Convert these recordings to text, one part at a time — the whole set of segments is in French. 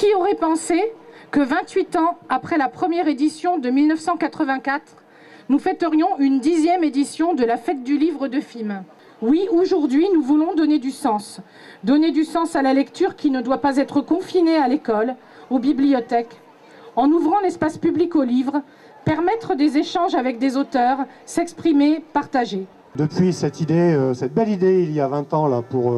Qui aurait pensé que 28 ans après la première édition de 1984, nous fêterions une 10e édition de la Fête du Livre de Fismes? Oui, aujourd'hui, nous voulons donner du sens. Donner du sens à la lecture qui ne doit pas être confinée à l'école, aux bibliothèques. En ouvrant l'espace public aux livres, permettre des échanges avec des auteurs, s'exprimer, partager. Depuis cette idée, cette belle idée il y a 20 ans là, pour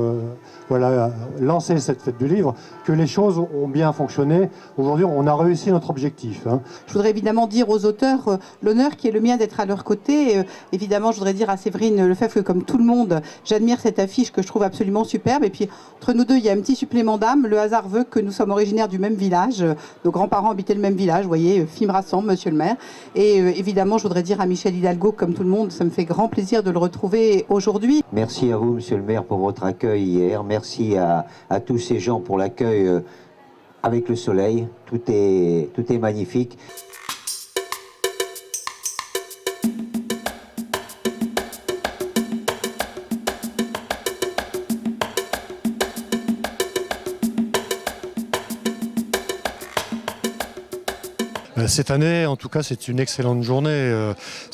lancer cette fête du livre, que les choses ont bien fonctionné. Aujourd'hui, on a réussi notre objectif. Je voudrais évidemment dire aux auteurs l'honneur qui est le mien d'être à leur côté. Évidemment, je voudrais dire à Séverine Lefebvre que, comme tout le monde, j'admire cette affiche que je trouve absolument superbe. Et puis, entre nous deux, il y a un petit supplément d'âme. Le hasard veut que nous sommes originaires du même village. Nos grands-parents habitaient le même village, vous voyez, Fismes rassemble, monsieur le maire. Et évidemment, je voudrais dire à Michel Hidalgo, comme tout le monde, ça me fait grand plaisir de le retrouver aujourd'hui. Merci à vous, monsieur le maire, pour votre accueil hier. Merci à tous ces gens pour l'accueil avec le soleil. Tout est magnifique. Cette année, en tout cas, c'est une excellente journée.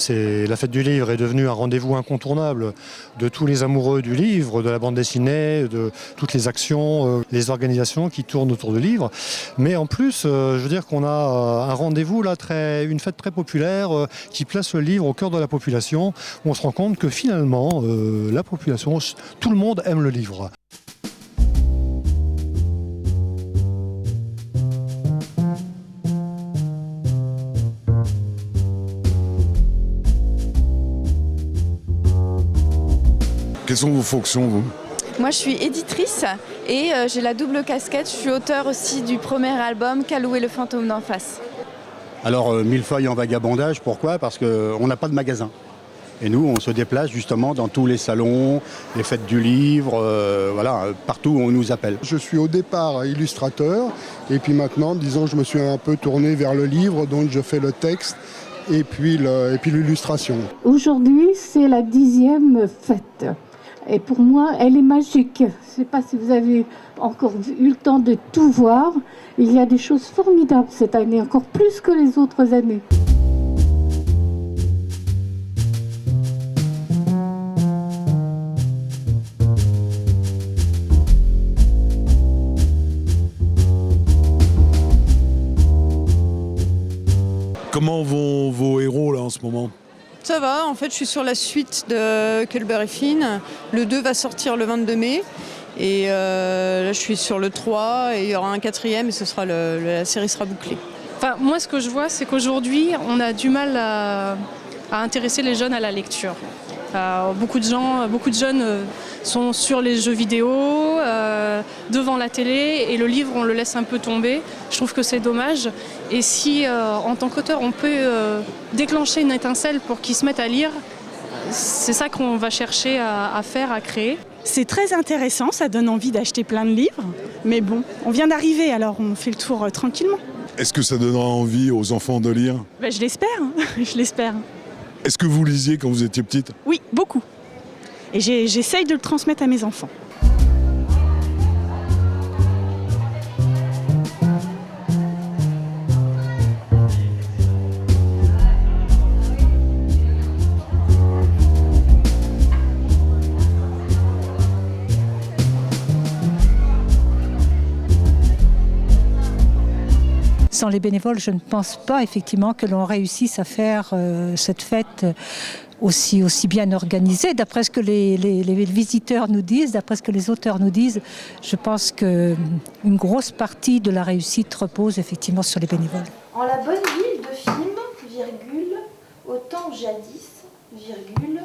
La fête du livre est devenue un rendez-vous incontournable de tous les amoureux du livre, de la bande dessinée, de toutes les actions, les organisations qui tournent autour du livre. Mais en plus, je veux dire qu'on a un rendez-vous là, une fête très populaire qui place le livre au cœur de la population. Où on se rend compte que finalement, la population, tout le monde aime le livre. Quelles sont vos fonctions, vous ? Moi, je suis éditrice et j'ai la double casquette. Je suis auteure aussi du premier album Calou et le fantôme d'en face. Alors, millefeuille en vagabondage, pourquoi ? Parce qu'on n'a pas de magasin. Et nous, on se déplace justement dans tous les salons, les fêtes du livre, partout où on nous appelle. Je suis au départ illustrateur et puis maintenant, disons, je me suis un peu tourné vers le livre, donc je fais le texte et puis l'illustration. Aujourd'hui, c'est la 10e fête. Et pour moi, elle est magique. Je ne sais pas si vous avez encore eu le temps de tout voir. Il y a des choses formidables cette année, encore plus que les autres années. Comment vont vos héros là en ce moment ? Ça va, en fait je suis sur la suite de Culber et Finn. Le 2 va sortir le 22 mai et là je suis sur le 3 et il y aura un 4e et la série sera bouclée. Enfin, moi ce que je vois c'est qu'aujourd'hui on a du mal à intéresser les jeunes à la lecture. Beaucoup de jeunes sont sur les jeux vidéo, devant la télé et le livre on le laisse un peu tomber. Je trouve que c'est dommage et si en tant qu'auteur on peut déclencher une étincelle pour qu'ils se mettent à lire, c'est ça qu'on va chercher à faire, à créer. C'est très intéressant, ça donne envie d'acheter plein de livres, mais bon, on vient d'arriver alors on fait le tour tranquillement. Est-ce que ça donnera envie aux enfants de lire ? Je l'espère, je l'espère. Est-ce que vous lisiez quand vous étiez petite ? Oui, beaucoup. Et j'essaye de le transmettre à mes enfants. Sans les bénévoles, je ne pense pas effectivement que l'on réussisse à faire cette fête aussi bien organisée. D'après ce que les visiteurs nous disent, d'après ce que les auteurs nous disent, je pense qu'une grosse partie de la réussite repose effectivement sur les bénévoles. En la bonne ville de Fismes, virgule, au temps jadis, virgule,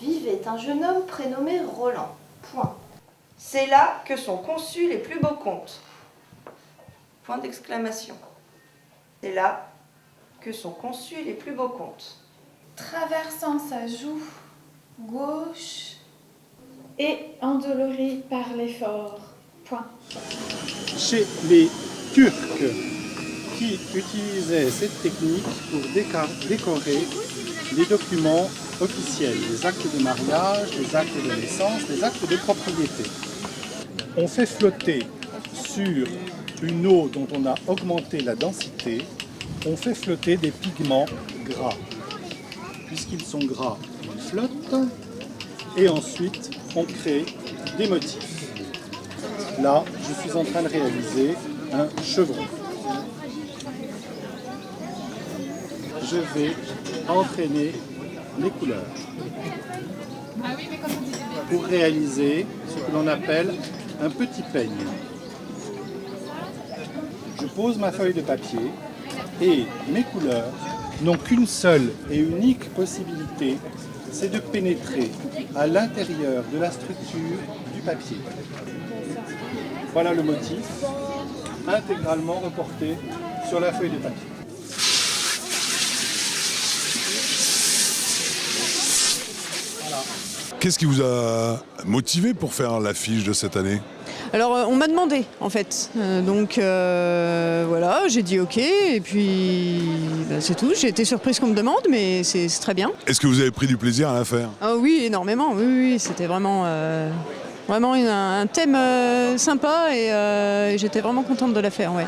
vivait un jeune homme prénommé Roland. Point. C'est là que sont conçus les plus beaux contes. Point d'exclamation. C'est là que sont conçus les plus beaux contes. Traversant sa joue gauche et endolori par l'effort. Point. Chez les Turcs qui utilisaient cette technique pour décorer les documents officiels, les actes de mariage, les actes de naissance, les actes de propriété. On fait flotter sur une eau dont on a augmenté la densité, on fait flotter des pigments gras. Puisqu'ils sont gras, ils flottent et ensuite on crée des motifs. Là, je suis en train de réaliser un chevron. Je vais entraîner les couleurs pour réaliser ce que l'on appelle un petit peigne. Je pose ma feuille de papier et mes couleurs n'ont qu'une seule et unique possibilité, c'est de pénétrer à l'intérieur de la structure du papier. Voilà le motif, intégralement reporté sur la feuille de papier. Voilà. Qu'est-ce qui vous a motivé pour faire l'affiche de cette année ? Alors on m'a demandé en fait, donc voilà, j'ai dit ok et puis c'est tout. J'ai été surprise qu'on me demande, mais c'est très bien. Est-ce que vous avez pris du plaisir à la faire ? Ah oui, énormément, oui, c'était vraiment un thème sympa et j'étais vraiment contente de la faire, ouais.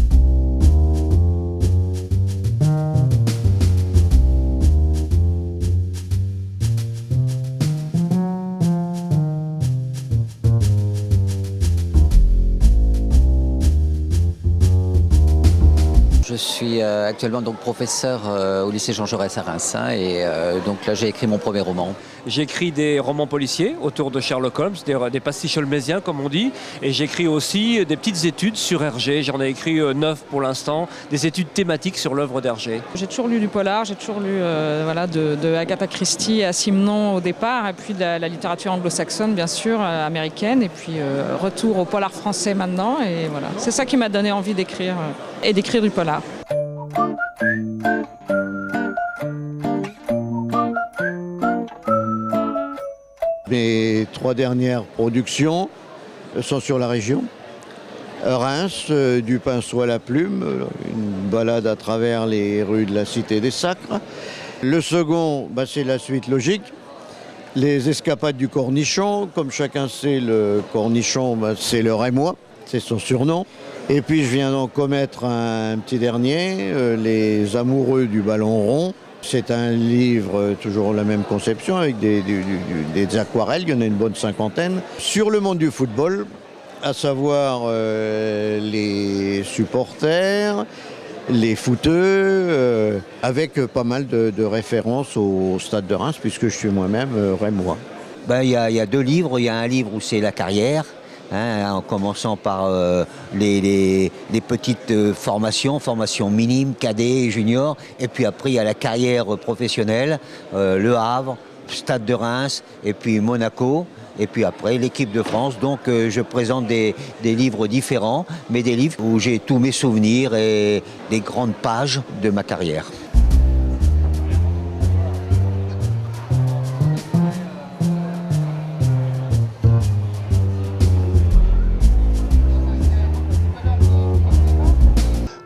Je suis actuellement donc professeur au lycée Jean Jaurès à Reims et donc là j'ai écrit mon premier roman. J'écris des romans policiers autour de Sherlock Holmes, des pastiches holmésiens comme on dit, et j'écris aussi des petites études sur Hergé. J'en ai écrit 9 pour l'instant, des études thématiques sur l'œuvre d'Hergé. J'ai toujours lu du polar, j'ai toujours lu de Agatha Christie à Simenon au départ, et puis de la littérature anglo-saxonne bien sûr, américaine, et puis retour au polar français maintenant, et voilà. C'est ça qui m'a donné envie d'écrire et d'écrire du polar. Mes 3 dernières productions sont sur la région. Reims, du pinceau à la plume, une balade à travers les rues de la Cité des Sacres. Le second, c'est la suite logique. Les escapades du cornichon. Comme chacun sait, le cornichon, c'est le Rémois, c'est son surnom. Et puis je viens d'en commettre un petit dernier, Les amoureux du ballon rond. C'est un livre, toujours la même conception, avec des aquarelles, il y en a une bonne 50aine, sur le monde du football, à savoir les supporters, les footeux, avec pas mal de références au Stade de Reims, puisque je suis moi-même rémois. Il y a 2 livres, il y a un livre où c'est la carrière, en commençant par les petites formations minimes, cadets et juniors, et puis après il y a la carrière professionnelle, Le Havre, Stade de Reims, et puis Monaco, et puis après l'équipe de France. Donc je présente des livres différents, mais des livres où j'ai tous mes souvenirs et des grandes pages de ma carrière.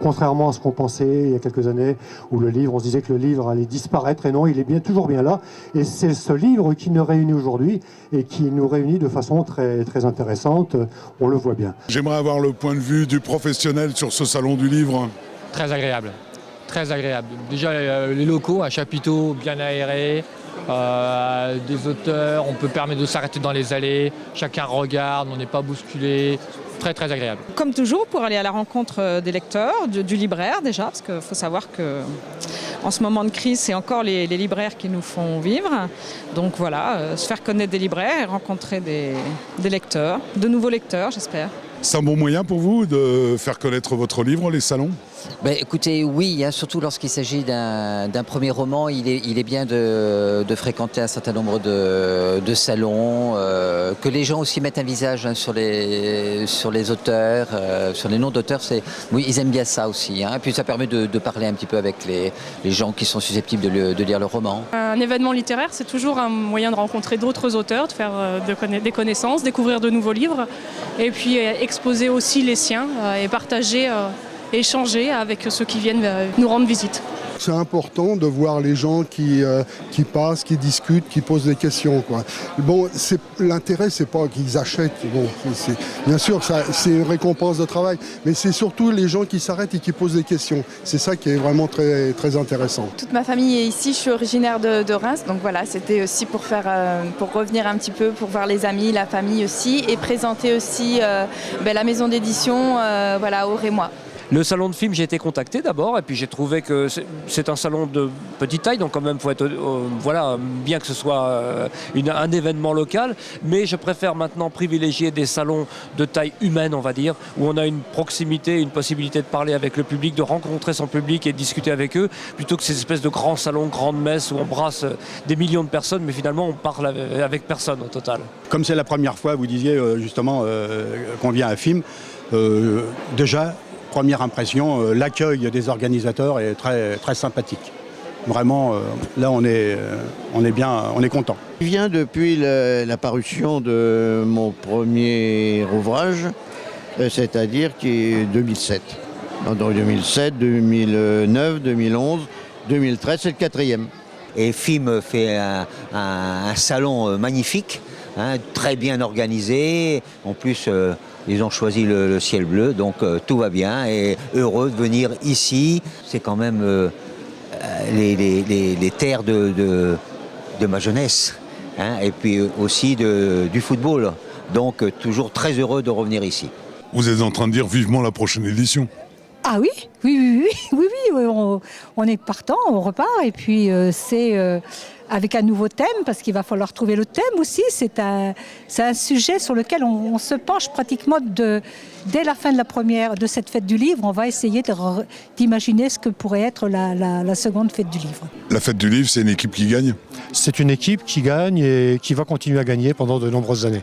Contrairement à ce qu'on pensait il y a quelques années, où on se disait que le livre allait disparaître, et non, il est toujours bien là. Et c'est ce livre qui nous réunit aujourd'hui, et qui nous réunit de façon très, très intéressante, on le voit bien. J'aimerais avoir le point de vue du professionnel sur ce salon du livre. Très agréable, très agréable. Déjà les locaux, un chapiteau bien aéré, des auteurs, on peut permettre de s'arrêter dans les allées, chacun regarde, on n'est pas bousculé. Très très agréable. Comme toujours, pour aller à la rencontre des lecteurs, du libraire déjà, parce qu'il faut savoir qu'en ce moment de crise, c'est encore les libraires qui nous font vivre. Donc voilà, se faire connaître des libraires et rencontrer des lecteurs, de nouveaux lecteurs, j'espère. C'est un bon moyen pour vous de faire connaître votre livre, les salons ? Écoutez, oui, surtout lorsqu'il s'agit d'un premier roman, il est bien de fréquenter un certain nombre de salons, que les gens aussi mettent un visage sur les auteurs, sur les noms d'auteurs. Oui, ils aiment bien ça aussi. Et puis ça permet de parler un petit peu avec les gens qui sont susceptibles de lire le roman. Un événement littéraire, c'est toujours un moyen de rencontrer d'autres auteurs, de faire des connaissances, découvrir de nouveaux livres, et puis exposer aussi les siens et partager, échanger avec ceux qui viennent nous rendre visite. c'est important de voir les gens qui passent, qui discutent, qui posent des questions, quoi. Bon, l'intérêt, c'est pas qu'ils achètent. Bon, bien sûr, c'est une récompense de travail, mais c'est surtout les gens qui s'arrêtent et qui posent des questions. C'est ça qui est vraiment très, très intéressant. Toute ma famille est ici, je suis originaire de Reims, donc voilà, c'était aussi pour revenir un petit peu, pour voir les amis, la famille aussi, et présenter aussi la maison d'édition au Rémois. Le salon de film, j'ai été contacté d'abord et puis j'ai trouvé que c'est un salon de petite taille, donc quand même faut être bien que ce soit un événement local, mais je préfère maintenant privilégier des salons de taille humaine, on va dire, où on a une proximité, une possibilité de parler avec le public, de rencontrer son public et de discuter avec eux, plutôt que ces espèces de grands salons, grandes messes où on brasse des millions de personnes, mais finalement on parle avec personne au total. Comme c'est la première fois, vous disiez justement qu'on vient à FIM, déjà, première impression, l'accueil des organisateurs est très, très sympathique. Vraiment, là, on est content. Je viens depuis la parution de mon premier ouvrage, c'est-à-dire qui est 2007. Donc 2007, 2009, 2011, 2013, c'est le 4e. Et FIM fait un salon magnifique, très bien organisé. En plus, ils ont choisi le ciel bleu, donc tout va bien. Et heureux de venir ici. C'est quand même les terres de ma jeunesse, et puis aussi du football. Donc toujours très heureux de revenir ici. Vous êtes en train de dire vivement la prochaine édition? Ah oui, on est partant, on repart et puis c'est avec un nouveau thème parce qu'il va falloir trouver le thème aussi. C'est un sujet sur lequel on se penche pratiquement dès la fin de cette fête du livre. On va essayer d'imaginer ce que pourrait être la seconde fête du livre. La fête du livre, c'est une équipe qui gagne? C'est une équipe qui gagne et qui va continuer à gagner pendant de nombreuses années.